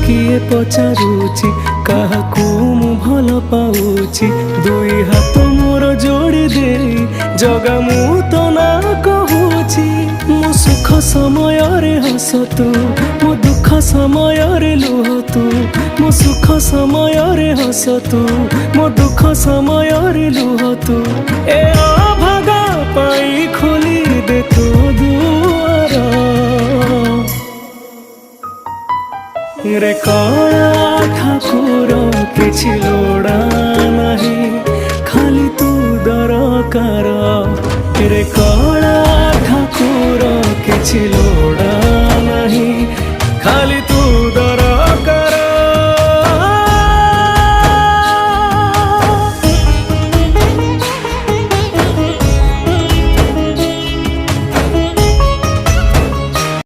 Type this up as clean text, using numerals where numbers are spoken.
किए पचारुची काहाकू मु भल पाऊची दुई हाथ मोर जोड़ी दे जगा मु तो ना कहूची मो सुख समय रे हस तू मो दुख समय रे लुह तू मो सुख समय रे हस तू मो दुख समय रे लुह तू ए अभागा पाई खोली दे तू दुआर रे कला ठाकुर किछि लोड़ा नहीं खाली तू दरकार रे कला ठाकुर किछि लोड़ा नहीं खाली तू